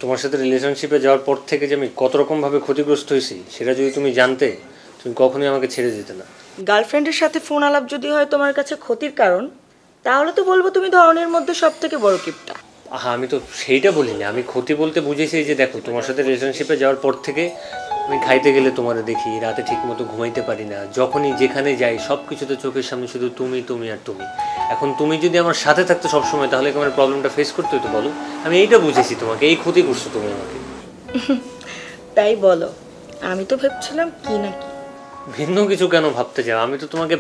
তোমার সাথে রিলেশনশিপে যাওয়ার পর থেকে যে আমি কত রকমভাবে ক্ষতিগ্রস্ত হয়েছি সেটা যদি তুমি জানতে, তুমি কখনোই আমাকে ছেড়ে যেতে না। গার্লফ্রেন্ডের সাথে ফোন আলাপ যদি হয় তোমার কাছে ক্ষতির কারণ, তাহলে তো বলবো তুমি ধরনের মধ্যে সব থেকে বড় কিপটা। হ্যাঁ, আমি তো সেইটা বলিনি। আমি ক্ষতি বলতে বুঝেছি যে দেখো, তোমার সাথে রিলেশনশিপে যাওয়ার পর থেকে আমি খাইতে গেলে তোমার দেখি, রাতে ঠিক মতো ঘুমাইতে পারি না, যখনই যেখানে যাই সব কিছুতে চোখের সামনে শুধু তুমি তুমি আর তুমি। এখন তুমি যদি আমার সাথে থাকতো সবসময়, তাহলে কি আমার প্রবলেমটা ফেস করতে হতো বলো? আমি এইটা বুঝেছি তোমাকে, এই ক্ষতি করছো তুমি আমাকে। তাই বলো, আমি তো ভাবছিলাম কি না কি। ভিন্ন কিছু কেন ভাবতে যাও? আমি তো তোমাকে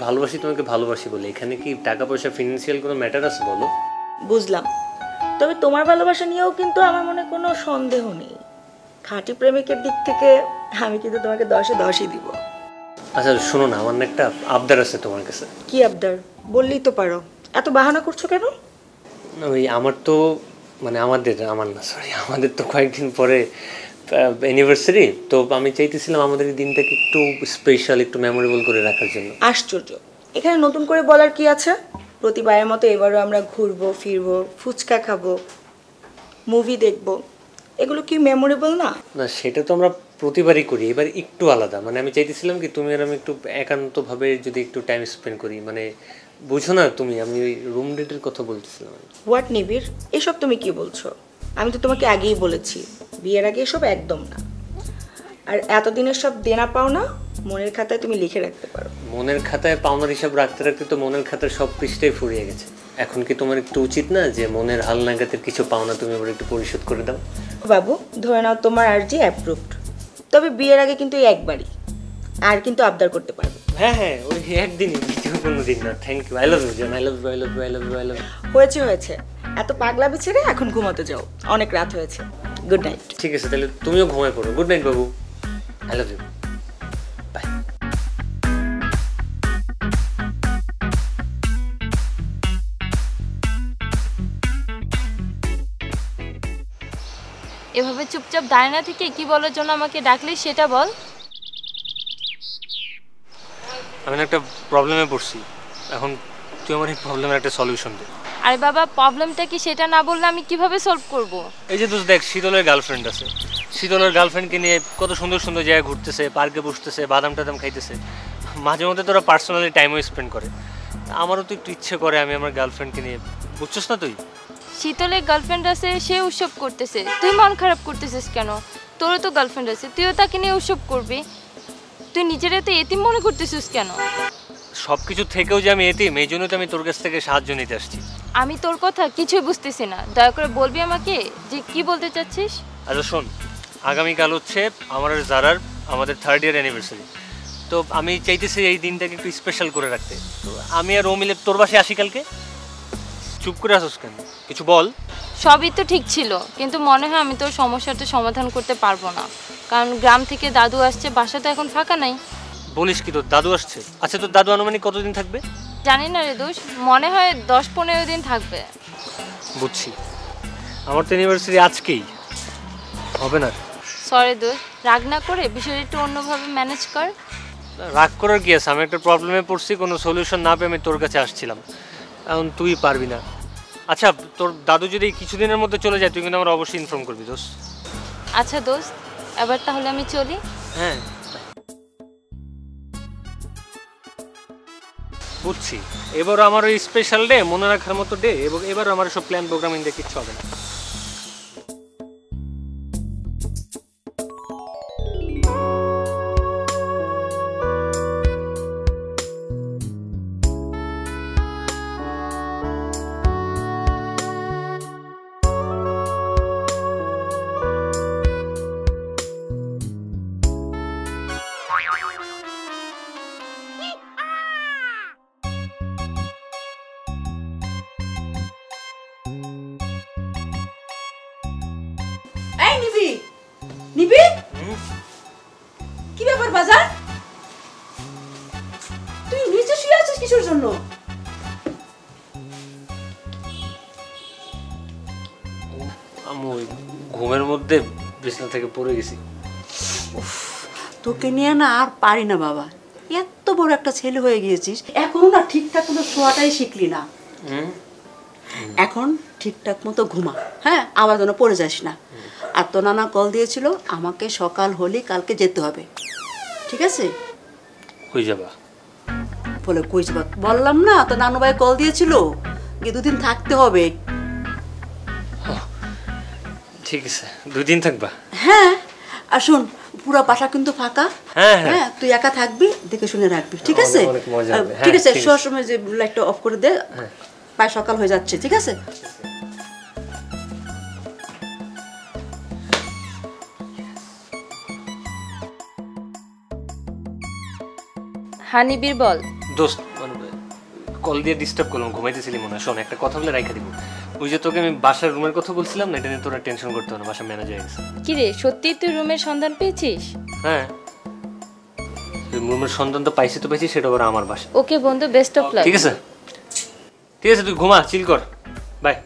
ভালোবাসি বলে। এখানে কি টাকা পয়সা ফিনান্সিয়াল কোনো ম্যাটার আছে বলো? বুঝলাম, তবে তোমার ভালোবাসা নিয়েও কিন্তু আমার মনে কোনো সন্দেহ নেই। খাঁটি প্রেমিকের দিক থেকে আমি কিন্তু তোমাকে 10-এ 10ই দিব। আচ্ছা শোনো না, আমার না একটা আবদার আছে তোমার কাছে। কি আবদার? বললেই তো পারো, এত বাহানা করছো কেন? ওই আমার তো কয়েকদিন পরে অ্যানিভার্সারি, তো আমি চাইতেছিলাম আমাদের এই দিনটাকে একটু স্পেশাল, একটু মেমোরেবল করে রাখার জন্য। আশ্চর্য, এখানে নতুন করে বলার কি আছে? প্রতিবারের মতো এবারও আমরা ঘুরবো ফিরবো, ফুচকা খাবো, মুভি দেখবো, এগুলো কি মেমোরেবল না? না, সেটা তো আমরা প্রতিবারই করি, এবার একটু আলাদা। মানে আমি চাইতেছিলাম কি তুমি আর আমি একটু একান্তভাবে যদি একটু টাইম স্পেন্ড করি। মানে বুঝো না তুমি, আমি ওই রুম ডেটের কথা বলতেছিলাম। হোয়াট নিবিড়, এসব তুমি কি বলছো? আমি তো তোমাকে আগেই বলেছি, বিয়ের আগে এসব একদম না। আর এতদিনের সব দেনা পাওনা মনের খাতায় তুমি লিখে রাখতে পারো। মনের খাতায় পাওনার হিসাব রাখতে রাখতে তো মনের খাতার সব পৃষ্ঠাই ফুরিয়ে গেছে। এখন কি তোমার একটু উচিত না যে মনের হালনাগাদের কিছু পাওনা তুমি আবার একটু পরিশোধ করে দাও? বাবু, ধরে নাও তোমার আর্জি অ্যাপ্রুভড, তবে বিয়ের আগে কিন্তু এই একবারই, আর কিন্তু আবদার করতে পারবে। হ্যাঁ হ্যাঁ, ওই একদিনই, দ্বিতীয় কোনো দিন না। Thank you, I love you জান, I love you, I love you, I love you, I love you. হয়েছে, এত পাগলামি ছেড়ে এখন ঘুমাতে যাও, অনেক রাত হয়েছে। Good night. ঠিক আছে, তাহলে তুমিও ঘুমায় পড়ো। Good night Babu, I love you, by. এভাবে চুপচাপ দাঁড়িয়ে না থেকে কি বলার জন্য আমাকে ডাকলি সেটা বল। আমি একটা প্রবলেমে পড়ছি, এখন তুই আমার এই প্রবলেমের একটা সলিউশন দে। আরে বাবা, প্রবলেমটা কি সেটা না বললে আমি কিভাবে সলভ করব? এই যে দোস্ত দেখ, শীতলের গার্লফ্রেন্ড আছে, শীতলের গার্লফ্রেন্ডকে নিয়ে কত সুন্দর সুন্দর জায়গায় ঘুরতেছে, পার্কে বসতেছে, বাদাম টাদাম খাইতেছে, মাঝে মধ্যে তোরা পার্সোনালি টাইমও স্পেন্ড করে। আমারও তো একটু ইচ্ছে করে আমি আমার গার্লফ্রেন্ডকে নিয়ে, বুঝছস না তুই? শীতলের গার্লফ্রেন্ড আছে, সে উৎসব করতেছে, তুই মন খারাপ করতেছিস কেন? তোরও তো গার্লফ্রেন্ড আছে, তুইও তাকে নিয়ে উৎসব করবি। তুই নিজেরা তো এতিম মনে করতেছিস কেন? সব কিছু থেকেও যে আমি এতিম, এই জন্য তো আমি তোর কাছ থেকে সাহায্য নিতে আসছি। আমি তোর কথা কিছুই বুঝতেছি না, দয়া করে বলবি আমাকে যে কি বলতে চাচ্ছিস। আচ্ছা শোন, আগামীকাল হচ্ছে আমার আর জারার আমাদের 3rd ইয়ার অ্যানিভার্সারি। তো আমি চাইতেছি এই দিনটাকে একটু স্পেশাল করে রাখতে। তো আমি আর ও মিলে তোর বাসায় আসি কালকে। চুপ করে আসোস কেন, কিছু বল। সবই তো ঠিক ছিল, কিন্তু মনে হয় আমি তোর সমস্যাটা সমাধান করতে পারবো না, কারণ গ্রাম থেকে দাদু আসছে, বাসা তো এখন ফাঁকা নাই। বলিস কি, তোর দাদু আসছে? আচ্ছা, তোর দাদু আনুমানিক কতদিন থাকবে? জানি না রে দোষ, মনে হয় 10-15 দিন থাকবে। বুঝছি, আমার তো অ্যানিভার্সারি আজকেই, হবে না। সরি দোষ, রাগ না করে বিষয়টা একটু অন্যভাবে ম্যানেজ কর। রাগ করার কি আছে? আমি একটা প্রবলেমে পড়ছি, কোনো সলিউশন না পেয়ে আমি তোর কাছে আসছিলাম, এখন তুই পারবি না। আচ্ছা, তোর দাদু যদি কিছুদিনের মধ্যে চলে যায়, তুই কিন্তু আমার অবশ্যই ইনফর্ম করবি দোস্ত। আচ্ছা দোস্ত, এবার তাহলে আমি চলি। হ্যাঁ বুঝছি, এবার আমার ওই স্পেশাল ডে, মনে রাখার মতো ডে, এবং এবার আমার সব প্ল্যান প্রোগ্রামিং দিয়ে কিচ্ছু হবে না। এই নিবি নিবি, কি ব্যাপার বাজার? তুই নিচে শুয়ে আছিস কিসের জন্য? আমি ওই ঘুমের মধ্যে বিছানা থেকে পড়ে গেছি। তোকে নিয়ে না আর পারি না বাবা, এত বড় একটা ছেলে হয়ে গিয়েছিস, এখনো না ঠিকঠাক মতো শোয়াটাই শিখলি না। এখন ঠিকঠাক মতো ঘুমা, হ্যাঁ, আবার যেন পড়ে যাস না। আর তো নানা কল দিয়েছিল আমাকে সকাল হলে কালকে যেতে হবে, ঠিক আছে? কই যাবা? বলে কই যাবা? বললাম না, তো নানু ভাই কল দিয়েছিল যে 2 দিন থাকতে হবে। ঠিক আছে, 2 দিন থাকবা? হ্যাঁ, আর শোন, পুরো বাসা কিন্তু ফাঁকা। হ্যাঁ, হ্যাঁ। হ্যাঁ, তুই একা থাকবি, দেখে শুনে রাখবি, ঠিক আছে? অনেক মজা হবে। ঠিক হ্যাঁ, আছে, ঠিক শোয়ার আছে। সময় যে লাইটটা অফ করে দে, প্রায় সকাল হয়ে যাচ্ছে, ঠিক আছে? হানি বল। দোস্ত, কল দিয়ে ডিস্টার্ব করলাম, ঘুমাইতেছিলি মনে হয়। শোন, একটা কথা বলে রাইখা দিব। ওই যে তোকে আমি বাসার রুমের কথা বলছিলাম না, এটা নিয়ে তোরা টেনশন করতে হবে না, বাসা ম্যানেজ হয়ে গেছে। কি রে, সত্যি তুই রুমের সন্ধান পেয়েছিস? হ্যাঁ, রুমের সন্ধান তো পাইছি, সেটা ওরা আমার বাসা। ওকে বন্ধু, বেস্ট অফ লাক। ঠিক আছে, ঠিক আছে, তুই ঘুমা, চিল কর, বাই।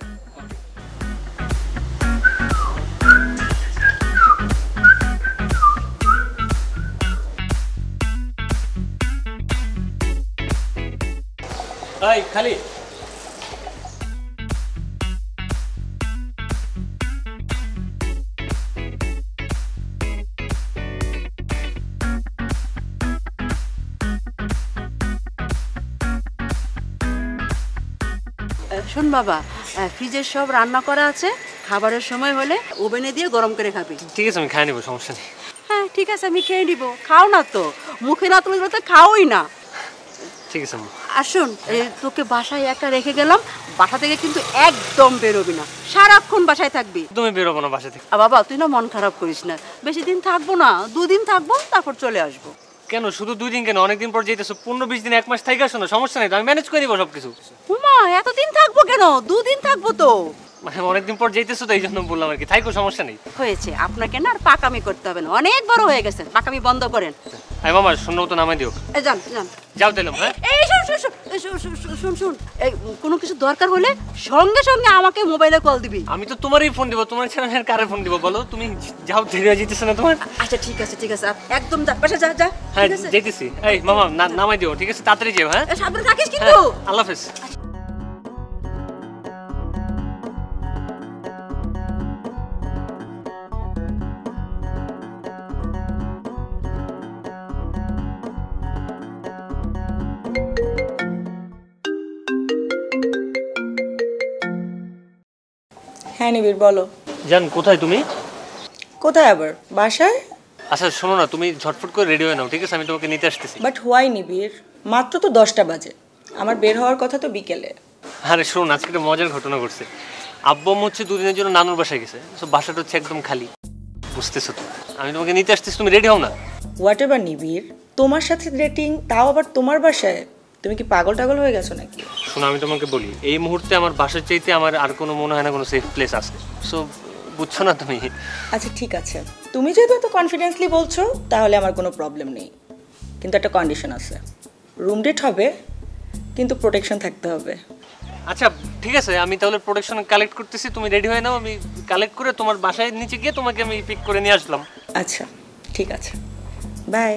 এই খালি শোন বাবা, ফ্রিজের সব রান্না করা আছে, খাবারের সময় হলে ওভেনে দিয়ে গরম করে খাবি। ঠিক আছে, আমি খাই নেবো, সমস্যা নেই। হ্যাঁ ঠিক আছে, আমি খেয়ে নিব। খাও না তো, মুখে না তুলে তো খাওই না। ঠিক আছে আম্মু। আর শোন, তোকে বাসায় একা রেখে গেলাম, বাসা থেকে কিন্তু একদম বেরোবি না, সারাক্ষণ বাসায় থাকবি। তুমি বেরোবো না বাসা থেকে? বাবা তুই না মন খারাপ করিস না, বেশি দিন থাকবো না, 2 দিন থাকবো, তারপর চলে আসবো। কেন শুধু 2 দিন কেন? অনেকদিন পর যেতেছো, 15-20 দিন, 1 মাস থাইকা আসো না, সমস্যা নেই তো, আমি ম্যানেজ করে নিবো সবকিছু। উমা, এতদিন থাকবো কেন? 2 দিন থাকবো তো। মানে অনেকদিন পর যেতেছো তো, এই জন্য বললাম আর কি, থাইকো, সমস্যা নেই। হয়েছে, আপনাকে না আর পাকামি করতে হবে না, অনেক বড় হয়ে গেছেন, পাকামি বন্ধ করেন। আই মামা, শূন্য তো নামাই দিও। যান যান, যাও দিলাম। হ্যাঁ, এই শোন শোন শোন, শোন শোন, এই কোনো কিছু দরকার হলে সঙ্গে সঙ্গে আমাকে মোবাইলে কল দিবি। আমি তো তোমারই ফোন দিব, তোমার ছাড়া আর কারে ফোন দিব বলো? তুমি যাও, দেরি হয়ে যেতেছে না তোমার? আচ্ছা ঠিক আছে ঠিক আছে, একদম যা, বাসা যা যা। হ্যাঁ, ঠিক আছে, যেতেছি। এই মামা, নামাই দিও, ঠিক আছে? তাড়াতাড়ি যেও। হ্যাঁ, সাবধানে থাকিস হ্যাঁ, কিন্তু। আল্লাহ হাফেজ। হ্যাঁ নিবিড়, বলো। জান, কোথায় তুমি? কোথায় আবার? বাসায়। আচ্ছা শোনো না, তুমি ঝটফট করে রেডি হয়ে নাও, ঠিক আছে? আমি তোমাকে নিতে আসতেছি। বাট হোয়াই নিবিড়? মাত্র তো 10টা বাজে, আমার বের হওয়ার কথা তো বিকেলে। আরে শোন, আজকে একটা মজার ঘটনা ঘটছে। আব্বু আম্মু হচ্ছে 2 দিনের জন্য নানুর বাসায় গেছে, সো বাসাটা হচ্ছে একদম খালি, বুঝতেছো তো? আমি তোমাকে নিতে আসতেছি, তুমি রেডি হও না? হোয়াট এভার নিবিড়, তোমার সাথে ডেটিং, তাও আবার তোমার বাসায়? তুমি কি পাগল টাগল হয়ে গেছো নাকি? শোনো, আমি তোমাকে বলি, এই মুহূর্তে আমার বাসার চাইতে আমার আর কোনো মনে হয় না কোনো সেফ প্লেস আছে, সো বুঝছো না তুমি? আচ্ছা ঠিক আছে, তুমি যেহেতু এত কনফিডেন্সলি বলছো তাহলে আমার কোনো প্রবলেম নেই, কিন্তু একটা কন্ডিশন আছে। রুম ডেট হবে, কিন্তু প্রোটেকশন থাকতে হবে। আচ্ছা ঠিক আছে, আমি তাহলে প্রোটেকশন কালেক্ট করতেছি, তুমি রেডি হয়ে নাও, আমি কালেক্ট করে তোমার বাসায় নিচে গিয়ে তোমাকে আমি পিক করে নিয়ে আসলাম। আচ্ছা ঠিক আছে, বাই।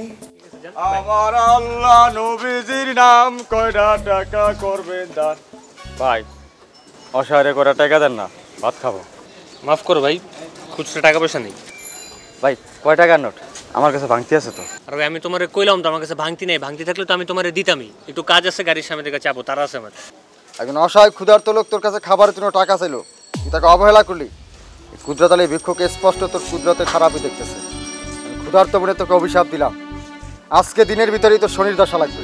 আমার আল্লাহ নবীজির নাম, কয়টা টাকা করবেন দান? ভাই, অসহায় করে টাকা দেন না, ভাত খাবো। মাফ করো ভাই, খুচরা টাকা পয়সা নেই। ভাই কয় টাকার নোট? আমার কাছে ভাঙতি আছে তো। আর ভাই, আমি তোমারে কইলাম তো আমার কাছে ভাঙতি নেই, ভাঙতি থাকলে তো আমি তোমারে দিতামই। একটু কাজ আছে, গাড়ির সামনে থেকে চাপো, তারা আছে আমার। একজন অসহায় ক্ষুধার্ত লোক তোর কাছে খাবারের জন্য টাকা চাইলো, তুই তাকে অবহেলা করলি। ক্ষুদ্রতালে ভিক্ষুকে স্পষ্ট তোর ক্ষুদ্রতে খারাপই দেখতেছে। ক্ষুধার্ত বলে তোকে অভিশাপ দিলাম, আজকে দিনের ভিতরেই তোর শনির দশা লাগবে।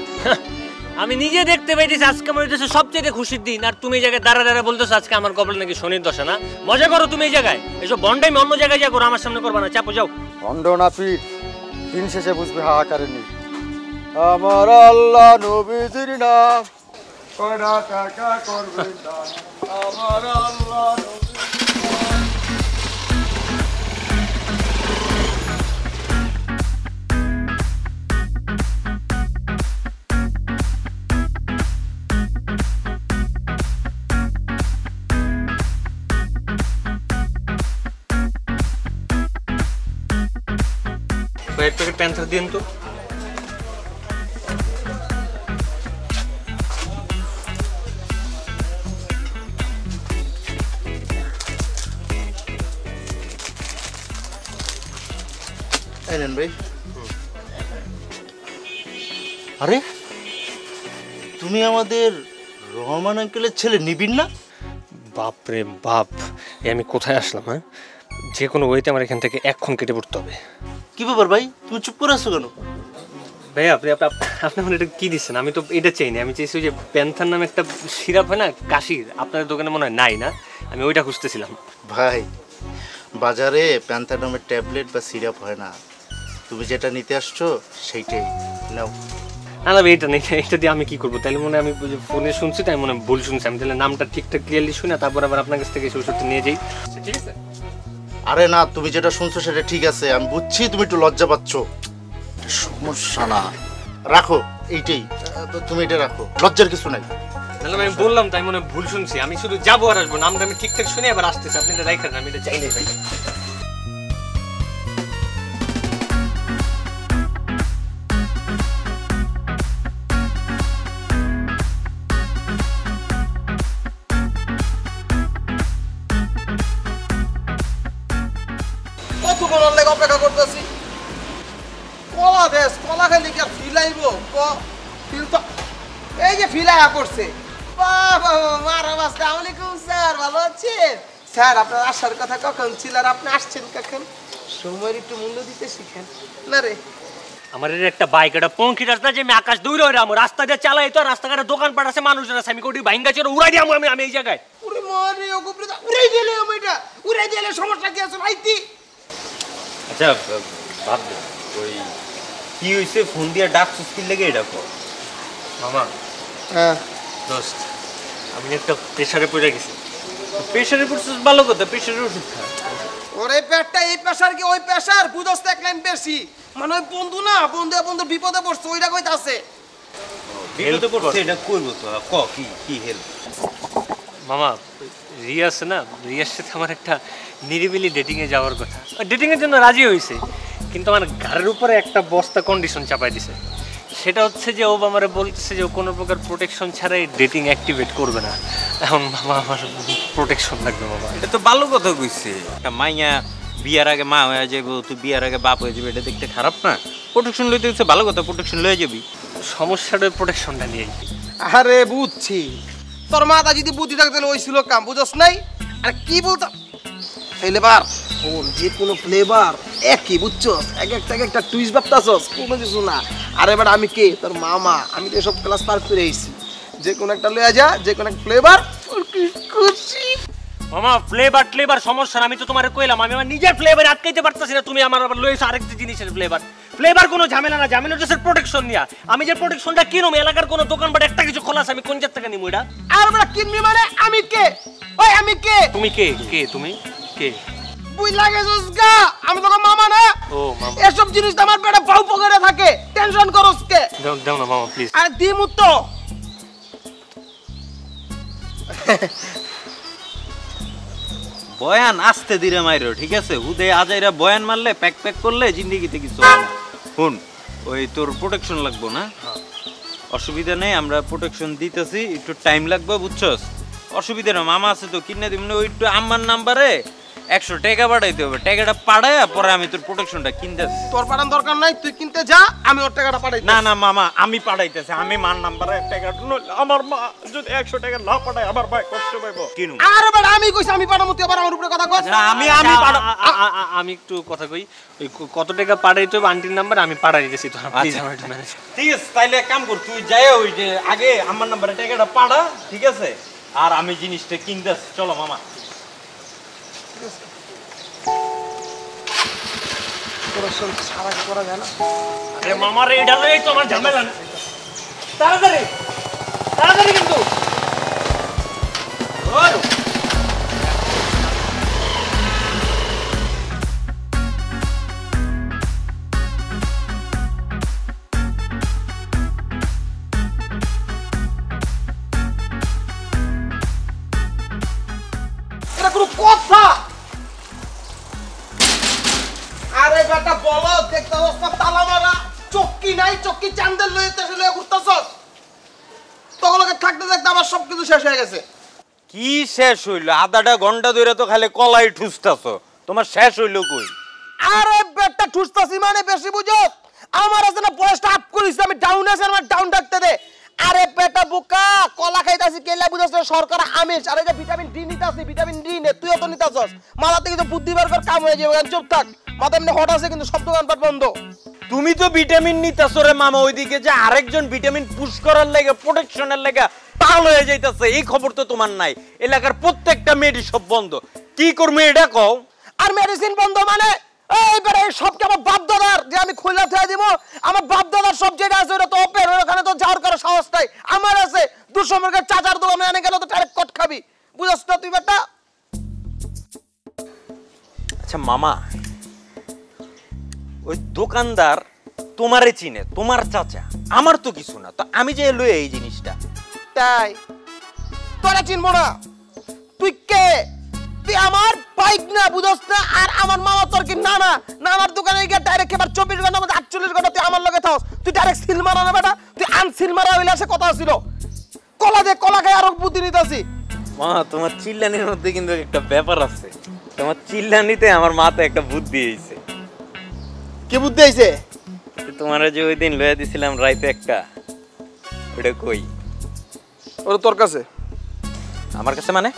আমি নিজে দেখতে পাইতেছি আজকে আমার হইতেছে সবচেয়ে খুশির দিন, আর তুমি এই জায়গায় দাঁড়া দাঁড়া বলতেছো আজকে আমার কপালে নাকি শনির দশা। না মজা করো তুমি এই জায়গায়, এসব বন্ডাই অন্য জায়গায় যা করো, আমার সামনে করবা না, চাপো যাও। খণ্ড না পিঠ, দিন শেষে বুঝবে হাহাকারের নেই। আমার আল্লাহ নবীজির নাম, কয়টা টাকা করবেন দান? আমার আল্লাহ এক প্যাকেট প্যান্থার দিন তো। এই নেন ভাই। আরে তুমি আমাদের রহমান আঙ্কেলের ছেলে নিবিন না? বাপ রে বাপ, আমি কোথায় আসলাম? হ্যাঁ, যে কোনো ওয়েতে আমার এখান থেকে এক্ষণ কেটে পড়তে হবে। কি ব্যাপার ভাই, তুমি চুপ করে আছো কেন? ভাই আপনি আপনি আমার এটা কি দিচ্ছেন? আমি তো এটা চাইনি, আমি চাইছি যে প্যান্থার নামে একটা সিরাপ হয় না কাশির, আপনাদের দোকানে মনে হয় নাই না, আমি ওইটা খুঁজতেছিলাম। ভাই বাজারে প্যান্থাডমের ট্যাবলেট বা সিরাপ হয় না, তুমি যেটা নিতে আসছো সেইটাই নাও। না না, এটা নেই, এটা দিয়ে আমি কি করবো? তাহলে মনে আমি ফোনে শুনছি, তাই মনে ভুল শুনছি। আমি তাহলে নামটা ঠিকঠাক ক্লিয়ারলি শুনে তারপর আবার আপনার কাছ থেকে সেই ওষুধটা নিয়ে যাই, ঠিক আছে? আরে না, তুমি যেটা শুনছো সেটা ঠিক আছে, আমি বুঝছি তুমি একটু লজ্জা পাচ্ছ, সমস্যা না, রাখো এইটাই, তুমি এটা রাখো, লজ্জার কিছু নাই। তাহলে আমি বললাম তাই মনে ভুল শুনছি, আমি শুধু যাবো আর আসবো, নামটা আমি ঠিকঠাক শুনে আবার আসতেছি, আপনি এটা রাখেন, আমি এটা চাই নাই ভাই। কতক্ষণ লাগে অপেক্ষা করতেছি? কলা দেশ, কলা খাইলে কি আর ফিলাইব? ফিল তো এই যে ফিলাইয়া পড়ছে। বাবা মারা বাস্তা, আসসালামাইকুম স্যার, ভালো আছেন? স্যার আপনার আসার কথা কখন ছিল আর আপনি আসছেন কখন? সময়ের একটু মূল্য দিতে শিখেন না রে। আমার একটা বাইক, একটা পঙ্কি রাস্তা, যে আমি আকাশ দৌড়ে আমার রাস্তা দিয়ে চালাই, তো রাস্তাঘাটে দোকানপাট আছে, মানুষজন আছে, আমি কোটি ভাঙ্গা চোর উড়াই দিই আমি এই জায়গায়। ওরে মারে ও গুপরে উড়াই দিলে, এটা উড়াই দিলে সমস্যা কি আছে ভাইতি? আচ্ছা বাদ দে, ওই কি হয়েছে, ফোন দিয়ে ডাকছিস কি লেগে? এটা কর মামা। হ্যাঁ দোস্ত, আমি একটা প্রেশারে পড়ে গেছি। প্রেশারে পড়ছিস ভালো কথা, প্রেশারের ওষুধ খা। ওরে পেটটা এই প্রেশার কি ওই প্রেশার? বুঝছ তো এক লাইন বেশি, মানে ওই বন্ধু না, বন্ধু বিপদে পড়ছে ওইটা কইতাছে। বিপদে পড়ছে, এটা করবো তো, ক কি কি হেল্প? মামা, রিয়া আছে না, রিয়ার সাথে আমার একটা নিরিবিলি ডেটিংয়ে যাওয়ার কথা। ডেটিংয়ের জন্য রাজি হয়েছে, কিন্তু আমার ঘরের উপরে একটা বস্তা কন্ডিশন চাপাই দিছে। সেটা হচ্ছে যে ও আমারে বলতেছে যে ও কোনো প্রকার প্রোটেকশন ছাড়াই ডেটিং অ্যাক্টিভেট করবে না। এখন মামা আমার প্রোটেকশন লাগবে মামা। এটা তো ভালো কথা কইছে, একটা মাইয়া বিয়ার আগে মা হয়ে যাবো, তুই বিয়ার আগে বাপ হয়ে যাবে, এটা দেখতে খারাপ না? প্রোটেকশন লইতে হচ্ছে ভালো কথা, প্রোটেকশন লয়ে যাবি। সমস্যাটা প্রোটেকশনটা নিয়ে। আরে বুঝছি, তোর মাথা যদি বুদ্ধি থাকতে ওই ছিল কাম, বুঝছ নাই? আর কি বলতো ফ্লেভার, যে কোনো ফ্লেভার একই, বুঝছস? এক একটা টুইস্ট ভাবতাছস, কোনো কিছু না। আরে এবার আমি কে? তোর মামা, আমি তো সব ক্লাস পার করে আইছি, যে কোনো একটা লইয়া যা, যে কোনো একটা ফ্লেভার খুশি। মামা ফ্লেভার সমস্যা না, আমি তো তোমারে কইলাম আমি আমার নিজের ফ্লেভারে আটকাইতে পারতাছি না, তুমি আমার আবার লইছো আরেকটা জিনিসের ফ্লেভার কোনো ঝামেলা না, ঝামেলা হচ্ছে প্রোটেকশন নিয়া। আমি যে প্রোটেকশনটা কিনুম, এলাকার কোনো দোকানপাট একটা কিছু খোলা আছে, আমি কোন জাত থেকে নিমু এটা? আর আমরা কিনবি মানে আমি কে? ওই আমি কে? তুমি কে? তুমি কে? বুই লাগেছস গা, আমি তোর মামা না। ও মামা, এসব জিনিস তো আমার পেটে পাউ পকেটে থাকে, টেনশন করস কে? দাও না মামা প্লিজ। আর দিমু তো। বয়ান আস্তে ধীরে মাইরো, ঠিক আছে? হুদে আজাইরা বয়ান মারলে, প্যাক করলে জিন্দিগিতে কিছু হয় না। শুন, ওই তোর প্রোটেকশন লাগবো না? অসুবিধা নেই, আমরা প্রোটেকশন দিতেছি, একটু টাইম লাগবে, বুঝছস? অসুবিধা না, মামা আছে তো কিনে দিব। ওই একটু আমার নাম্বারে 100 টাকা পাঠাইতে হবে, টাকাটা পাঠায় পরে আমি তোর প্রোটেকশনটা কিনতেছি। তোর পাঠান দরকার নাই, তুই কিনতে যা, আমি ওর টাকাটা পাঠাই। না না মামা, আমি পাঠাইতেছি, আমি মার নাম্বারে টাকাটা নইলে আমার মা যদি 100 টাকা না পাঠায় আমার ভাই কষ্ট পাইবো। কিনু আরে বেটা, আমি কইছি আমি পাঠামু, তুই আবার আমার উপরে কথা কস। না, আমি আমি একটু কথা কই, ওই কত টাকা পাঠাইতে হবে আন্টির নাম্বার আমি পাঠাই দিতেছি, তোরা প্লিজ আমার একটু ম্যানেজ। ঠিক আছে, তাইলে এক কাম কর, তুই যাই ওই যে আগে আমার নাম্বারে টাকাটা পাঠা, ঠিক আছে? আর আমি জিনিসটা কিনতেছি, চলো মামা। সারা করা যায় না। আরে মামার এটা লই তো আমার ঝামেলা না, তাড়াতাড়ি কিন্তু। এটা কোনো কথা? আরে বেটা বলো, দেখতে অবস্থা তালা মারা, চক্কি নাই, চক্কি চান্দের লইতে লইয়া ঘুরতাছস। তখনকে থাকতে থাকতে আমার সবকিছু শেষ হয়ে গেছে। কি শেষ হইলো? আধাটা ঘন্টা ধরে তো খালি কলাই ঠুসতাছো, তোমার শেষ হইলো কই? আরে পেটটা ঠুসতাছি মানে বেশি বুঝো আমার আছে না বয়সটা আপ করিস আমি ডাউন আছে আমার ডাউন ডাকতে দে আরে পেটা বোকা কলা খাইতাছি কেলা বুঝছ সরকার আমিষ আরে যে ভিটামিন ডি নিতাছি ভিটামিন ডি নে তুইও তো নিতাছস মাথা থেকে তো বুদ্ধি বের কর কাম হয়ে যাবে চুপ থাক মাথা এমনি হট আছে কিন্তু সব দোকানপাট বন্ধ তুমি তো ভিটামিন নিতাছো রে মামা ওইদিকে যে আরেকজন ভিটামিন পুশ করার লাগে প্রোটেকশনের লাগে পাগল হয়ে যাইতাছে এই খবর তো তোমার নাই এলাকার প্রত্যেকটা মেডি সব বন্ধ কি করবে এটা কও আর মেডিসিন বন্ধ মানে এইবারে সব কি আমার বাপ দাদার যে আমি খুলে থয়ে দিব আমার বাপ দাদার সব যেটা আছে ওটা তো ওপেন ওখানে তো যাওয়ার করার সাহস নাই আমার আছে 200 টাকার চাচার দোকানে এনে গেল তো ডাইরেক্ট কট খাবি বুঝছ না তুই বেটা আচ্ছা মামা ওই দোকানদার তোমারে চিনে তোমার চাচা আমার তো কিছু না তো আমি যে লই এই জিনিসটা তাই তোরা চিনবো না তুই কে তুই আমার বাইক না বুঝছ না আর আমার মামা তোর কি নানা নানার দোকানে গিয়ে ডাইরেক্ট এবার 24 ঘন্টার মধ্যে 48 ঘন্টা তুই আমার লগে থাকস তুই ডাইরেক্ট সিল মারা না বেটা তুই আনসিল মারা হইলে সে কথা ছিল কলা দে কলা খাই আর বুদ্ধি নিতাছি মা তোমার চিল্লানির মধ্যে কিন্তু একটা ব্যাপার আছে তোমার চিল্লানিতে আমার মাথায় একটা বুদ্ধি হইছে কি বুদ্ধি আইছে তোমার যে ওই দিন লইয়া দিছিলাম রাইতে একটা ওটা কই ওটা তোর কাছে আমার কাছে মানে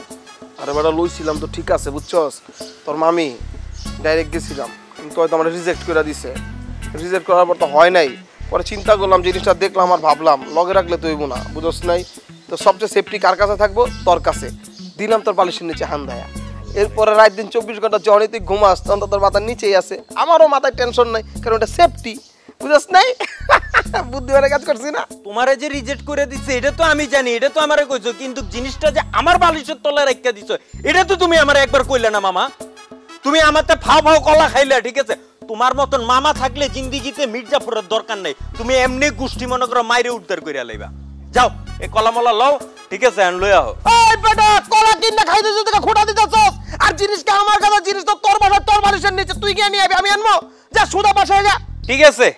আরে বেটা লইছিলাম তো ঠিক আছে বুঝছস তোর মামি ডাইরেক্ট গেছিলাম কিন্তু হয়তো আমার রিজেক্ট করে দিছে রিজেক্ট করার পর তো হয় নাই পরে চিন্তা করলাম জিনিসটা দেখলাম আর ভাবলাম লগে রাখলে তো হইব না বুঝছস নাই তো সবচেয়ে সেফটি কার কাছে থাকবো তোর কাছে দিলাম তোর বালিশের নিচে হান্দায়া এরপরে রাত দিন 24 ঘন্টা যখনই তুই ঘুমাস তখন তো তোর মাথার নিচেই আছে আমারও মাথায় টেনশন নাই কারণ এটা সেফটি বুঝছস নাই বুদ্ধি করে কাজ করছি না তোমারে যে রিজেক্ট করে দিছে এটা তো আমি জানি এটা তো আমারে কইছো কিন্তু জিনিসটা যে আমার বালিশের তলায় রাখা দিছো এটা তো তুমি আমারে একবার কইলে না মামা তুমি আমারতে ফাও ফাও কলা খাইলে ঠিক আছে তোমার মতন মামা থাকলে জিন্দেগিতে মির্জাফরের দরকার নাই তুমি এমনি গুষ্টি মনে করো মাইরে উদ্ধার কইরা লইবা যাও এই কলামলা লও ঠিক আছে আন লইয়া হও এই বেটা কলা কিনা খাইতে যদি খোটা দিতেছস আর জিনিসটা আমার কাছে জিনিস তো তোর বাসা তোর বালিশের নিচে তুই গিয়ে নিয়ে আমি আনবো যা সুদা বাসায় যা ঠিক আছে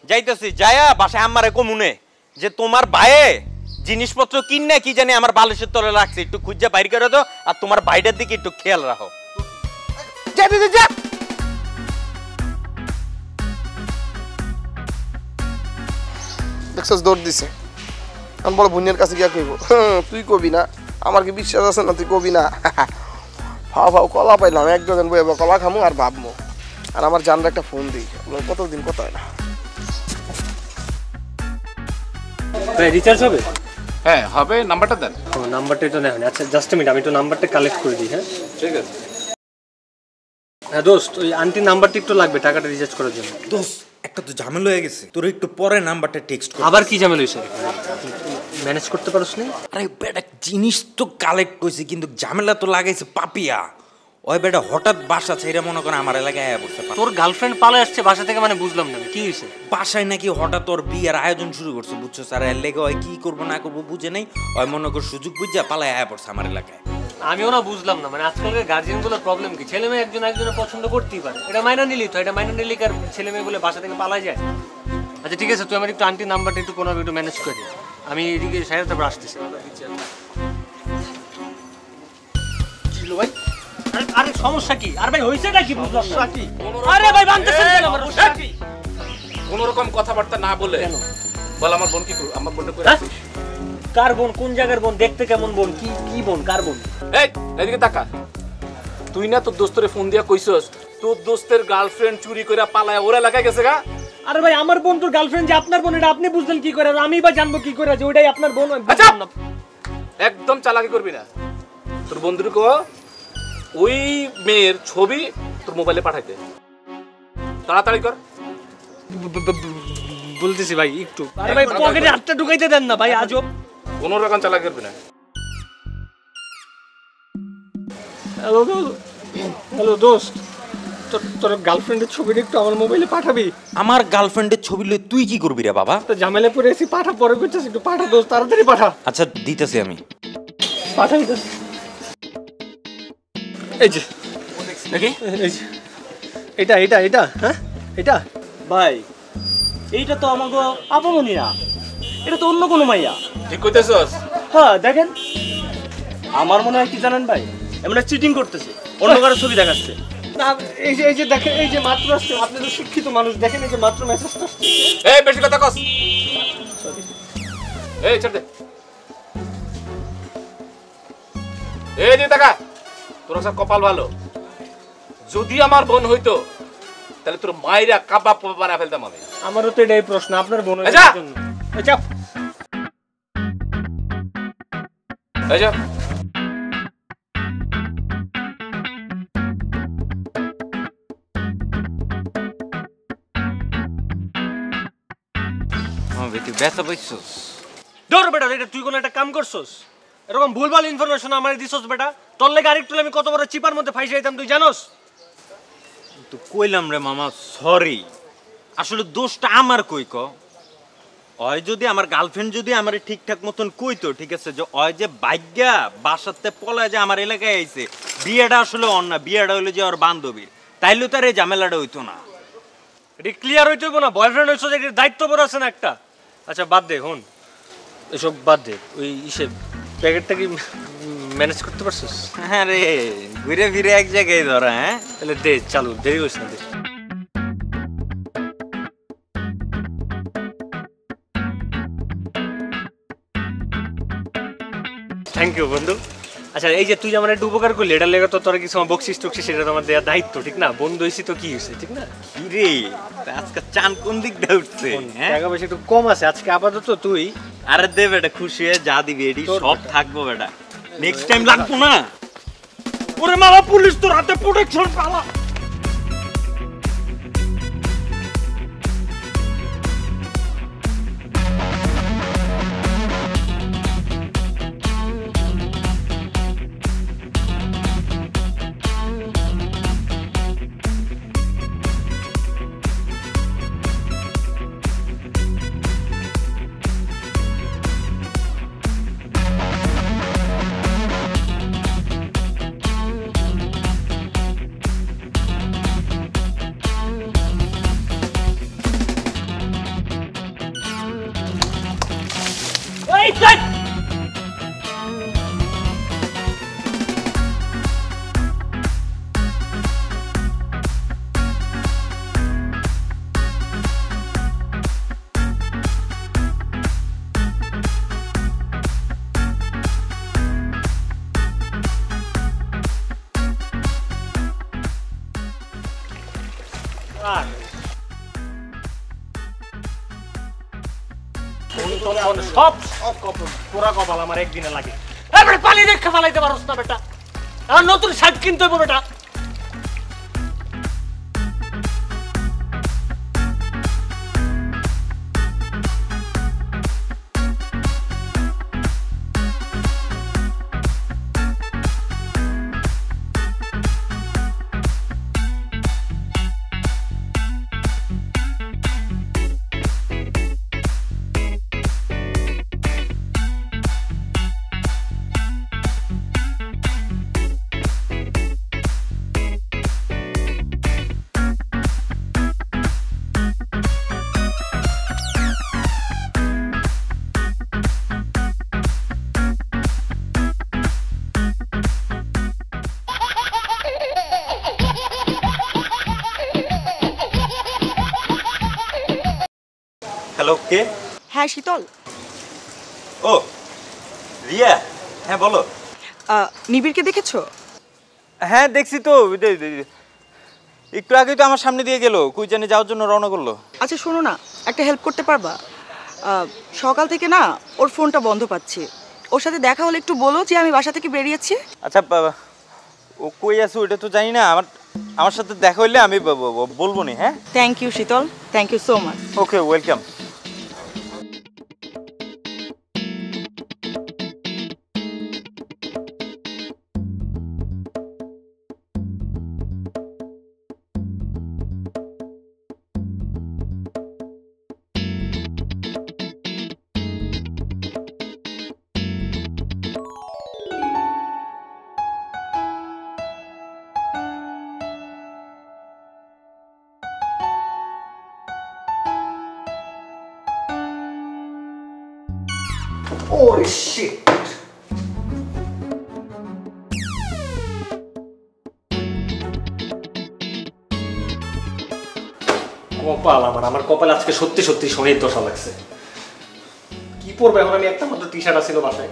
যাইতেছি যায়া বাসায় আমারে কমুনে যে তোমার ভাইয়ে জিনিসপত্র কিনে কি জানি আমার বালিশের তলে রাখছে একটু খুঁজে বাইর করে দাও আর তোমার ভাইটার দিকে একটু খেয়াল রাখো যা দিদি যা দেখছস দৌড় দিছে আমি বড় বুনিয়ার কাছে গিয়া কইব তুই কবি না আমার কি বিশ্বাস আছে না তুই কবি না ভাও ভাও কলা পাইলাম এক ডজন বইব কলা খামু আর ভাবমু আর আমার জানরা একটা ফোন দিই কতদিন কত হয় না ভাই রিচার্জ হবে হ্যাঁ হবে নাম্বারটা দেন ও নাম্বারটাই তো নেই আচ্ছা জাস্ট মিনিট আমি তো নাম্বারটা কালেক্ট করে দিই হ্যাঁ ঠিক আছে হ্যাঁ দোস্ত ওই আন্টির নাম্বারটা একটু লাগবে টাকাটা রিচার্জ করার জন্য দোস্ত একটা তো ঝামেলা হয়ে গেছে তোর একটু পরে নাম্বারটা টেক্সট কর আবার কি ঝামেলা হইছে ম্যানেজ করতে পারোস না আরে বেটা জিনিস তো কালেক্ট কইছে কিন্তু ঝামেলা তো লাগাইছে পাপিয়া ওই বেটা হঠাৎ বাসা ছেড়ে মনে করে আমার এলাকায় আয়া পড়ছে তোর গার্লফ্রেন্ড পালায় আসছে বাসা থেকে মানে বুঝলাম না কি হইছে বাসায় নাকি হঠাৎ ওর বিয়ের আয়োজন শুরু করছে বুঝছো স্যার এর লেগে ওই কি করবো না করবো বুঝে নাই ওই মনে করে সুযোগ বুঝা পালায় আয়া পড়ছে আমার এলাকায় আমিও না বুঝলাম না মানে আজকালকার গার্জিয়ানগুলোর প্রবলেম কি ছেলে মেয়ে একজন একজনের পছন্দ করতেই পারে এটা মাইনা নিলি তো এটা মাইনা নিলি কার ছেলে মেয়েগুলো বাসা থেকে পালায় যায় আচ্ছা ঠিক আছে তুই আমার একটু আন্টির নাম্বারটা একটু কোনো একটু ম্যানেজ করে দিই আমি এদিকে সাইড তারপর আসতেছি ভাই আরে সমস্যা কি আর ভাই হইছেটা কি বুঝলাম না কি আরে ভাই বানতেছেন কেন সমস্যা কি কোন রকম কথাবার্তা না বলে বল আমার বোন কি আমার বোনটা কই রাখিস কার বোন কোন জায়গার বোন দেখতে কেমন বোন কি কি বোন কার বোন এই এদিকে তাকা তুই না তোর দোস্তরে ফোন দিয়া কইছস তোর দোস্তের গার্লফ্রেন্ড চুরি কইরা পালায় ওরা এলাকায় গেছে গা আরে ভাই আমার বোন তোর গার্লফ্রেন্ড যে আপনার বোন এটা আপনি বুঝলেন কি করে আর আমি বা জানবো কি করে যে ওইটাই আপনার বোন আচ্ছা একদম চালাকি করবি না তোর বন্ধুকে কো ওই মেয়ের ছবি তোর মোবাইলে পাঠাইতে তাড়াতাড়ি কর বলতেছি ভাই একটু আরে ভাই পকেটে হাতটা ঢুকাইতে দেন না ভাই আজব কোন রকম চালাকি করবি না হ্যালো হ্যালো দোস্ত তোর গার্লফ্রেন্ডের ছবিটা একটু আমার মোবাইলে পাঠাবি আমার গার্লফ্রেন্ডের ছবি লই তুই কি করবি রে বাবা তো ঝামেলা পড়ে এসে পাঠা পরে করছিস একটু পাঠা দোস্ত তাড়াতাড়ি পাঠা আচ্ছা দিতেছি আমি পাঠাই দোস্ত এই যে নাকি এই যে এটা এটা এটা হ্যাঁ এটা ভাই এইটা তো আমাকে আপামনি না এটা তো অন্য কোনো মাইয়া ঠিক কইতেছস হ্যাঁ দেখেন আমার মনে হয় কি জানেন ভাই এমন চিটিং করতেছে অন্য কারো ছবি দেখাচ্ছে না এই যে দেখেন, এই যে মাত্র আসছে, আপনি তো শিক্ষিত মানুষ, দেখেন এই যে মাত্র মেসেজটা আসছে। এই বেশি কথা কস, এই ছেড়ে দে, এই যে দেখা, তোর সব কপাল ভালো, যদি আমার বোন হইতো তাহলে তোর মায়েরা কাবাব বানা ফেলতাম আমি। আমারও তো এটাই প্রশ্ন, আপনার বোনের জন্য। চাপ এই যা তুই ব্যথা পাইছস? ধর বেটা, এটা তুই কোন একটা কাম করছস? এরকম ভুলভাল ইনফরমেশন আমার দিছস বেটা। তোর লাগে আরেকটু আমি কত বড় চিপার মধ্যে ফাইসে যাইতাম তুই জানোস? তো কইলাম রে মামা, সরি। আসলে দোষটা আমার কই ক? ওই যদি আমার গার্লফ্রেন্ড যদি আমারে ঠিকঠাক মতন কইতো, ঠিক আছে, যে ওই যে ভাগ্যা বাসাতে পলায় যে আমার এলাকায় আইছে, বিয়েটা আসলে ওর না, বিয়েটা হইলো যে ওর বান্ধবীর, তাইলে তার এই ঝামেলাটা হইতো না। এটা ক্লিয়ার হইতে হইব না? বয়ফ্রেন্ড হইছো যে দায়িত্ববোধ আছে না একটা। আচ্ছা বাদ দে, হন এসব বাদ দে, ওই ইসে প্যাকেটটা কি ম্যানেজ করতে পারছিস? হ্যাঁ রে, ঘুরে ফিরে এক জায়গায় ধরা। হ্যাঁ তাহলে দে, চালু, দেরি করিস না, দে। থ্যাংক ইউ বন্ধু। আচ্ছা এই যে তুই আমার একটু উপকার করলি, এটার লেগে তো তোর কিছু আমার বকশিস টকশিস, সেটা তো আমার দেওয়ার দায়িত্ব, ঠিক না? বন্ধু হয়েছি তো কি হয়েছে, ঠিক না? কি রে, আজকে চান কোন দিক দিয়ে উঠছে? টাকা পয়সা একটু কম আছে আজকে আপাতত। তুই আরে দে বেটা, খুশি হয়ে যা দিবি এডি সব থাকবো বেটা, নেক্সট টাইম লাগবো না। ওরে মামা, পুলিশ তোর হাতে প্রোটেকশন পালা। সব পুরা কপাল আমার একদিনে লাগে। পানি রেখে ফেলাইতে পারস না বেটা, আর নতুন শার্ট কিনতে হইব বেটা। হ্যালো, কে? হ্যাঁ শীতল। ও রিয়া, হ্যাঁ বলো। নিবিড়কে দেখেছো? হ্যাঁ দেখছি তো, একটু আগে তো আমার সামনে দিয়ে গেল, কই জানি যাওয়ার জন্য রওনা করলো। আচ্ছা শোনো না, একটা হেল্প করতে পারবা? সকাল থেকে না ওর ফোনটা বন্ধ পাচ্ছি, ওর সাথে দেখা হলে একটু বলো যে আমি বাসা থেকে বেরিয়েছি। আচ্ছা ও কই আছে ওইটা তো জানি না, আমার সাথে দেখা হইলে আমি বলবো নি। হ্যাঁ thank you Sheetal, thank you so much. Okay, welcome. Holy shit! কপাল আমার কপাল আজকে সত্যি সত্যি শনির দশা লাগছে। কি পরবো এখন আমি? একটা মাত্র টি শার্ট আছিল বাসায়।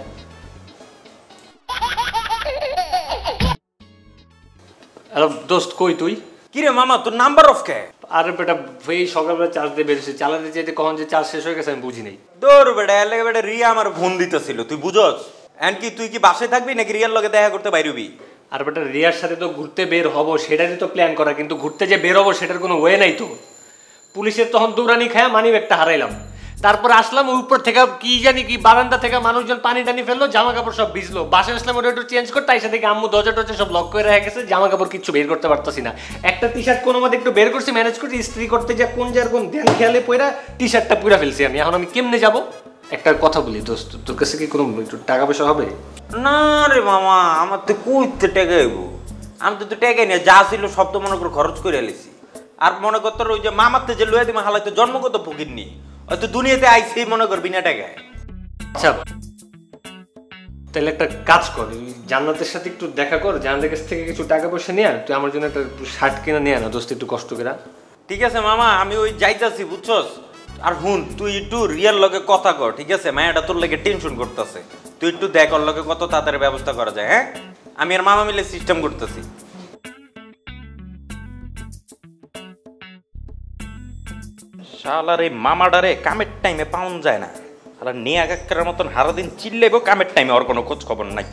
হ্যালো দোস্ত, কই তুই? কি রে মামা, তোর নাম্বার অফ কে? আরে বেটা এই সকালবেলা চার্জ দিয়ে বেরিয়েছি, চালাতে চাইতে কখন যে চার্জ শেষ হয়ে গেছে আমি বুঝি নাই। তোর বেটা এর লাগে বেটা রিয়া আমার ফোন দিতেছিল, তুই বুঝস? এন্ড কি তুই কি বাসায় থাকবি নাকি রিয়ার লগে দেখা করতে বাইরবি? আর বেটা রিয়ার সাথে তো ঘুরতে বের হবো, সেটারই তো প্ল্যান করা, কিন্তু ঘুরতে যে বের হবো সেটার কোনো ওয়ে নাই তো। পুলিশের তখন দৌড়ানি খায়া মানি ব্যাগটা হারাইলাম, তারপর আসলাম ওই উপর থেকে কি জানি কি বারান্দা থেকে মানুষজন পানি টানি ফেললো, জামা কাপড় সব ভিজলো। বাসায় আসলাম ওটা একটু চেঞ্জ করতে, তাই সাথে আম্মু দরজা টরজা সব লক করে রেখে গেছে, জামা কাপড় কিচ্ছু বের করতে পারতেছি না। একটা টি শার্ট কোনো মধ্যে একটু বের করছি, ম্যানেজ করছি, ইস্ত্রি করতে যা কোন যার কোন ধ্যান খেয়ালে পয়রা টি শার্টটা পুরা ফেলছি আমি। এখন আমি কেমনে যাবো? একটা কথা বলি দোস্ত, তোর কাছে কি কোনো একটু টাকা পয়সা হবে? না রে মামা, আমার তো কইতে টাকা আইবো, আমি তো টাকা নিয়ে যা ছিল সব তো মনে করে খরচ করে এলেছি। আর মনে করতো ওই যে মামাতে যে লইয়া দিমা হালাই তো জন্মগত ফকির নি, হয়তো দুনিয়াতে আইসি মনে কর বিনা টাকায়। আচ্ছা তাহলে একটা কাজ কর, জান্নাতের সাথে একটু দেখা কর, জান্নাতের কাছ থেকে কিছু টাকা পয়সা নিয়ে তুই আমার জন্য একটা শার্ট কিনে নিয়ে আনা দোস্ত, একটু কষ্ট করে। ঠিক আছে মামা, আমি ওই যাইতাছি বুঝছস। আর হুন, তুই একটু রিয়ার লগে কথা কর, ঠিক আছে? মায়াটা তোর লগে টেনশন করতেছে, তুই একটু দেখ ওর লগে কত তাড়াতাড়ি ব্যবস্থা করা যায়। হ্যাঁ, আমি আর মামা মিলে সিস্টেম করতেছি। শালার এই মামাডারে কামের টাইমে পাউন যায় না, শালা নিয়ে আগাক্কার মতন সারাদিন চিল্লাইব, কামের টাইমে ওর কোনো খোঁজ খবর নাই।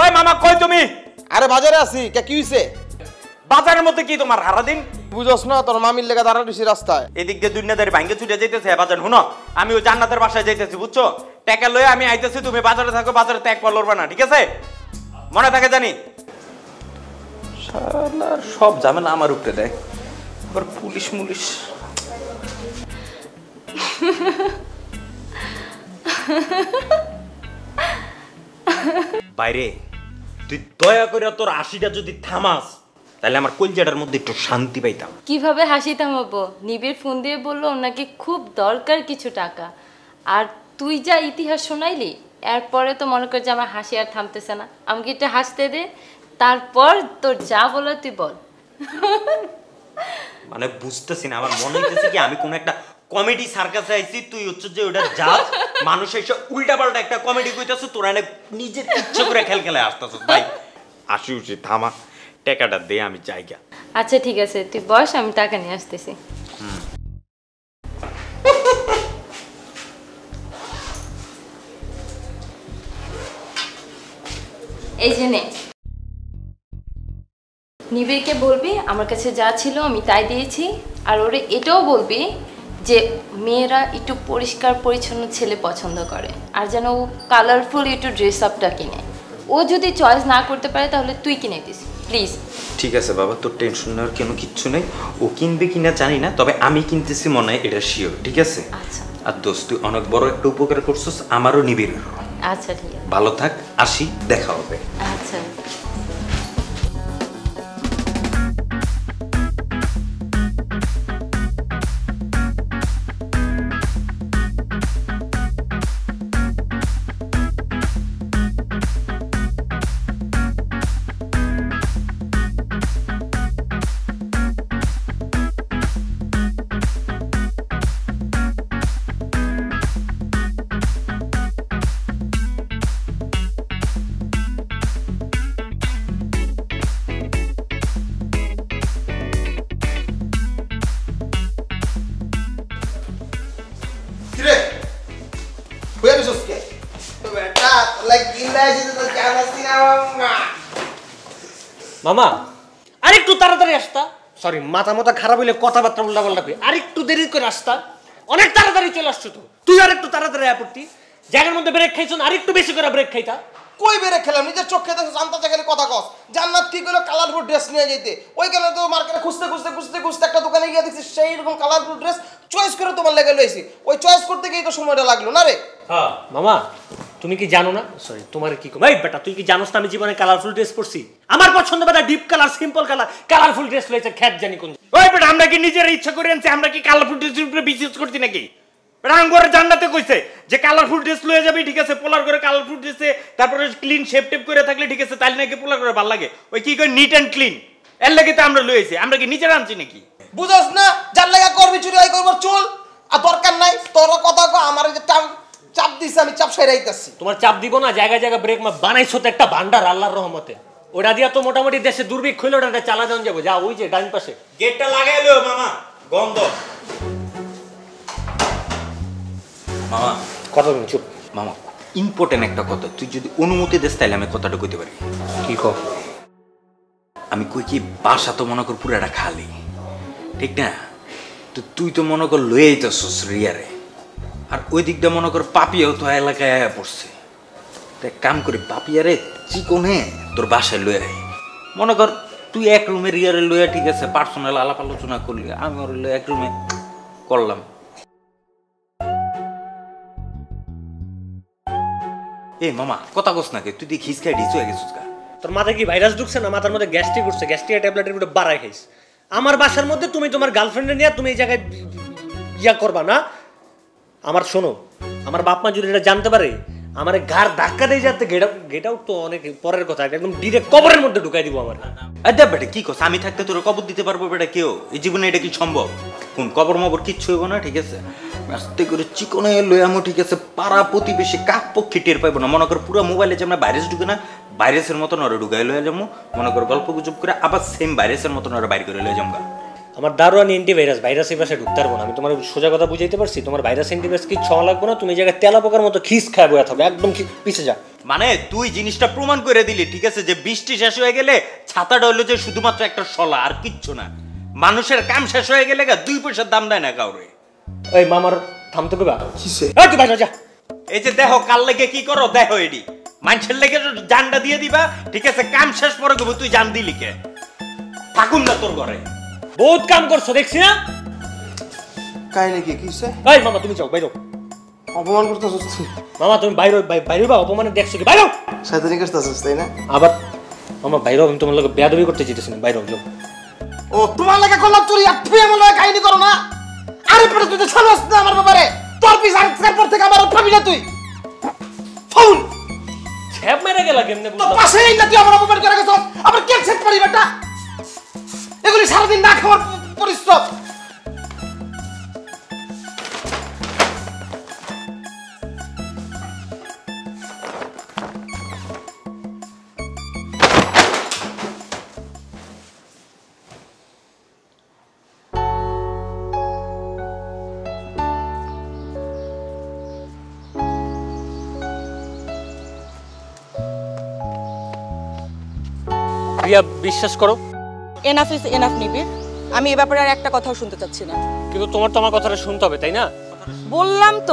ওই মামা কই তুমি? আরে বাজারে আছি, কি হইছে? বাজারের মধ্যে কি তোমার সারাদিন? বুঝছ না, তোর মামির লেগে দাঁড়া দিছি রাস্তায়। এদিক দিয়ে দুনিয়াদারি ভাঙ্গে ছুটে যাইতেছে বাজার। হুনো, আমি ওই জান্নাতের বাসায় যাইতেছি বুঝছো? টাকা লয়ে আমি আইতেছি, তুমি বাজারে থাকো, বাজারে ত্যাগ পারলবা না, ঠিক আছে? মনে থাকে জানি। শালার সব ঝামেলা আমার উপরে দেয়, আবার পুলিশ মুলিশ। বাইরে তুই দয়া করে তোর হাসিটা যদি থামাস, তাহলে আমার কলজাটার মধ্যে একটু শান্তি পাইতাম। কিভাবে হাসি থামাবো? নিবিড় ফোন দিয়ে বললো ওনাকে খুব দরকার কিছু টাকা, আর তুই যা ইতিহাস শোনাইলি এরপরে তো মনে কর যে আমার হাসি আর থামতেছে না। আমাকে একটু হাসতে দে, তারপর তোর যা বলার তুই বল। মানে বুঝতেছি না, আমার মনে হইতেছে কি আমি কোন একটা কমেডি সার্কাসে আইছি, তুই হচ্ছে যে ওটা যা মানুষ এসে উল্টা পাল্টা একটা কমেডি কইতাছ, তোরা এনে নিজের ইচ্ছে করে খেলে আসতেছ। ভাই আসি উচিত, থামা, টাকাটা দে, আমি জায়গা। আচ্ছা ঠিক আছে, তুই বস, আমি টাকা নিয়ে আসতেছি। এই যে নে, নিবিড়কে বলবি আমার কাছে যা ছিল আমি তাই দিয়েছি, আর ওরে এটাও বলবি যে মেয়েরা একটু পরিষ্কার পরিচ্ছন্ন ছেলে পছন্দ করে, আর যেন ও কালারফুল একটু ড্রেস আপটা কিনে। ও যদি চয়েস না করতে পারে তাহলে তুই কিনে দিস প্লিজ। ঠিক আছে বাবা, তোর টেনশন নেওয়ার কোনো কিচ্ছু নেই। ও কিনবে কিনা জানি না, তবে আমি কিনতেছি মনে হয় এটা শিওর, ঠিক আছে? আচ্ছা। আর দোস্ত তুই অনেক বড় একটা উপকার করছিস আমারও নিবিড়। আচ্ছা ঠিক আছে, ভালো থাক, আসি, দেখা হবে। আচ্ছা। কিরে হয়ে গেছিস কে? তো বেটা লাইক ইন্দাই যেতে তো জানাসি না মামা। মামা আরেকটু তাড়াতাড়ি আসতা, সরি মাথা মাথা খারাপ হইলে কথাবার্তা উল্টা পাল্টা কই, আরেকটু দেরি করে আসতা। অনেক তাড়াতাড়ি চলে আসছো তো, তুই আরেকটু তাড়াতাড়ি আপত্তি, জায়গার মধ্যে ব্রেক খাইছো না, আরেকটু বেশি করে ব্রেক খাইতা। কই বেরে খেলাম, নিজের চোখে দেখো, জানতে গেলে কথা কস। জান্নাত কি কইলো কালারফুল ড্রেস নিয়ে যেতে, ওইখানে তো মার্কেটে খুঁজতে খুঁজতে খুঁজতে খুঁজতে একটা দোকানে গিয়ে দেখছি সেই রকম কালারফুল ড্রেস চয়েস করে তোমার লেগে লইছি। ওই চয়েস করতে গিয়ে তো সময়টা লাগলো না রে। হ্যাঁ মামা, তুমি কি জানো না, সরি তোমার কি কম, এই বেটা তুই কি জানোস না আমি জীবনে কালারফুল ড্রেস পরছি? আমার পছন্দ বেটা deep colour, simple colour, colourful dress লইছে খ্যাত জানি কোন। ওই বেটা আমরা কি নিজের ইচ্ছা করে আনছি? আমরা কি কালারফুল ড্রেসের উপরে বিশ্বাস করছি নাকি? রাঙ্গরে জান্নাতে কইছে যে কালারফুল ড্রেস লয়ে যাবি, ঠিক আছে? পোলার করে কালারফুল ড্রেসে তারপরে ক্লিন শেপ টেপ করে থাকলে ঠিক আছে, তাইলে নাকি পোলার করে ভালো লাগে। ওই কি কই নিট এন্ড ক্লিন, এর লাগে তো আমরা লইছি, আমরা কি নিজের আনছি নাকি? বুঝছ না যার লাগা করবি চুরি আই করবার চুল আর দরকার নাই তোর কথা কো আমার যে চাপ দিছে আমি চাপ সাইরাইতাছি তোমার চাপ দিব না, জায়গা জায়গা ব্রেক মা বানাইছো তো একটা ভান্ডার আল্লাহর রহমতে। ওটা দিয়া তো মোটামুটি দেশে দুর্ভিক্ষ হইলো, ওটা চালা যাওয়া যাবো। যা ওই যে ডান পাশে গেটটা লাগাইলো মামা, গন্ধ। মামা কথা বলুন, চুপ। মামা ইম্পর্টেন্ট একটা কথা, তুই যদি অনুমতি দেস তাহলে আমি কথাটা কইতে পারি। কি কর? আমি কই কি বাসা তো মনে কর পুরাটা খালি, ঠিক না? তো তুই তো মনে কর লয়ে আইতাছস রিয়ারে, আর ওই দিকটা মনে কর পাপিয়াও তো এলাকায় আয়া পড়ছে। তো এক কাম করি, পাপিয়ারে চিকনে তোর বাসায় লয়ে আই। মনে কর তুই এক রুমে রিয়ারে লইয়া, ঠিক আছে, পার্সোনাল আলাপ আলোচনা করলি, আমি ওর লইয়া এক রুমে করলাম। এ মামা কথা কস নাকি, তুই দিয়ে খিস খাই ঢিস হয়ে গেছিস গা? তোর মাথায় কি ভাইরাস ঢুকছে না? মাথার মধ্যে গ্যাস্ট্রিক উঠছে, গ্যাস্ট্রিক ট্যাবলেটের ভিতরে বাড়াই খাইস। আমার বাসার মধ্যে তুমি তোমার গার্লফ্রেন্ডে নিয়ে তুমি এই জায়গায় ইয়া করবা না। আমার শোনো, আমার বাপ মা যদি এটা জানতে পারে, আমার ঘাড় ধাক্কা দিয়ে যাতে গেট আউট তো অনেক পরের কথা, একদম ডিরেক্ট কবরের মধ্যে ঢুকাই দিব আমার। আচ্ছা বেটা কি কস, আমি থাকতে তোর কবর দিতে পারবো বেটা কেউ? এই জীবনে এটা কি সম্ভব? কোন কবর মবর কিচ্ছু হইব না, ঠিক আছে? আস্তে করে চিকনে লইয়ামো, ঠিক আছে, পাড়া প্রতিবেশী কাক পক্ষী টের পাইব না। মনে কর পুরো মোবাইলে যে আমরা ভাইরাস ঢুকে না, ভাইরাসের মতন ওরা ঢুকাই লইয়া যাবো। মনে কর গল্প গুজব করে আবার সেম ভাইরাসের মতন ওরা বাইর করে লইয়া যাবো। আমার দারোয়ান অ্যান্টিভাইরাস, ভাইরাস এই পাশে ঢুকতে পারবো না। আমি তোমার সোজা কথা বুঝাইতে পারছি, তোমার ভাইরাস অ্যান্টিভাইরাস কি ছ লাগবো না। তুমি এই জায়গায় তেলা পোকার মতো খিস খায় বয়া থাকবে, একদম পিছে যা। মানে তুই জিনিসটা প্রমাণ করে দিলি, ঠিক আছে, যে বৃষ্টি শেষ হয়ে গেলে ছাতাটা হইলো যে শুধুমাত্র একটা শলা, আর কিচ্ছু না। মানুষের কাম শেষ হয়ে গেলে 2 পয়সার দাম দেয় না কাউরে। ওই মামার থামতে কইবা কিসে? এই তুই বাইরে যা। এই যে দেখো কাল লেগে কি করো, দেখো এডি মানুষের লেগে জানটা দিয়ে দিবা, ঠিক আছে, কাম শেষ পরে কইবো তুই জান দিলি কে? থাকুন না তোর ঘরে, বহুত কাম করছো দেখছি না। কাহিনী কি কিসে? এই মামা তুমি যাও, বাইরো। অপমান করতেছস তুই? মামা তুমি বাইরো, বাইরো বা অপমানে দেখছো কি? বাইরো। শয়তানি করতেছস তাই না? আবার মামা বাইরো, আমি তোমার লগে বেয়াদবি করতে চাইতেছি না, বাইরো যাও। ও তোমার লাগা করলাম চুরি, আর তুই আমার লাগা কাহিনী করো না। আরে পরে তুই তো ছাড়স না আমার ব্যাপারে, তোর পিছ আর পর থেকে আমার পাবি না তুই। ফাউল ছ্যাপ মেরে গেলা কেমনে তো বুঝলাম? পাশেই না তুই আমার অপমান করে গেছস, আবার কেন সেট পারি বেটা? এগুলি সারাদিন না খাওয়ার পরিশ্রম। রিয়া বিশ্বাস করো, এনাফ ইজ এনাফ নিবিড়। আমি এ ব্যাপারে আর একটা কথাও শুনতে চাচ্ছি না। কিন্তু তোমার তো আমার কথাটা শুনতে হবে, তাই না? বললাম তো।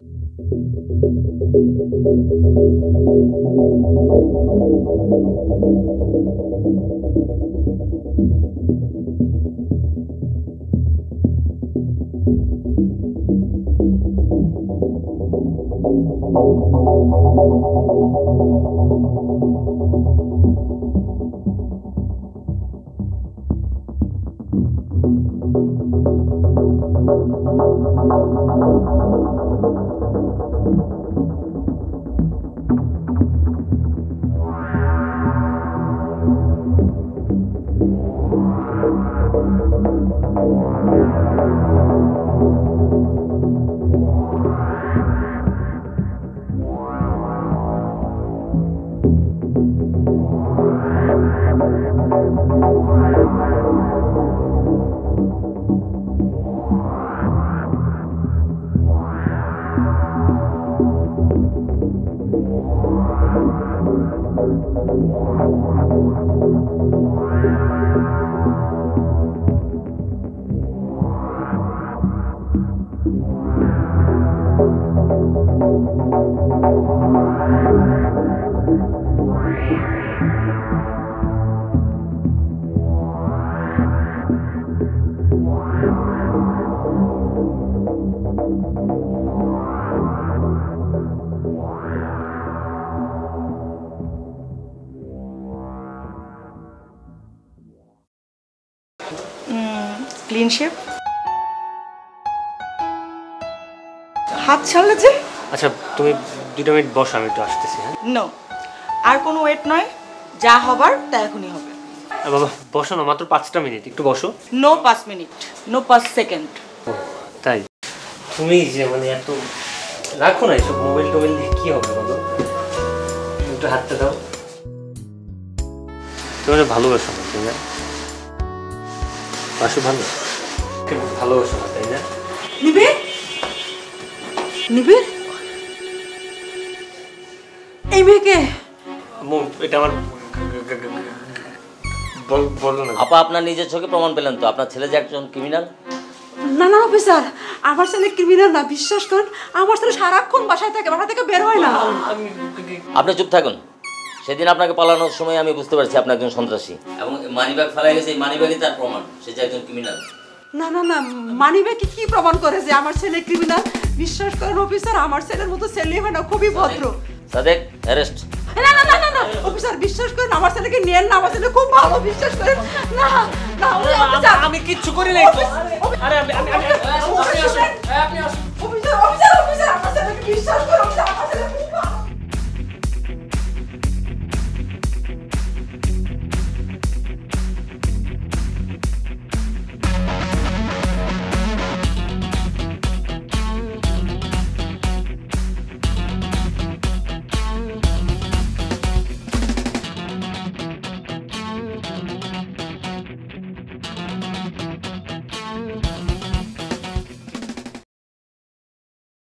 Clean shape. হাত ছাড়লে যে। আচ্ছা তুমি 2 মিনিট বসো, আমি একটু আসতেছি। হ্যাঁ নো, আর কোনো ওয়েট নয়, যা হবার তা এখনই হবে। বাবা বসো না, মাত্র 5টা মিনিট, একটু বসো। No 5 minute, no 5 second. ও তাই? তুমি যে মানে এত রাখো না এসব মোবাইল টোবাইল দিয়ে কি হবে বলো? একটু হাতটা দাও। তোমার ভালোবাসো না তাই না? বাসু ভালো ভালোবাসো না তাই না? নিবিড়, নিবিড়, এই মেয়েকে এটা আমার বলো না। আপা আপনার নিজের চোখে প্রমাণ পেলেন তো আপনার ছেলে যে একজন ক্রিমিনাল? না না অফিসার, আমার ছেলে ক্রিমিনাল না, বিশ্বাস করেন। আমার ছেলে সারাক্ষণ বাসায় থাকে, বাসা থেকে বের হয় না। আপনি চুপ থাকুন। সেদিন আপনাকে পালানোর সময় আমি বুঝতে পারছি আপনি একজন সন্ত্রাসী, এবং মানিব্যাগ ফেলাই গেছে, এই মানিব্যাগই তার প্রমাণ সে যে একজন ক্রিমিনাল। না না না, মানিব্যাগ কি প্রমাণ করে যে আমার ছেলে ক্রিমিনাল? বিশ্বাস করেন অফিসার, আমার ছেলের মতো ছেলে হয় না, খুবই ভদ্র। সাদেক অ্যারেস্ট। না না না না না অফিসার, বিশ্বাস করেন আমার ছেলেকে নিয়েন না, আমার ছেলে খুব ভালো, বিশ্বাস করেন। না না আমি কিচ্ছু করি নাই তো। আরে আমি অফিসার অফিসার অফিসার, আমার ছেলেকে বিশ্বাস করুন।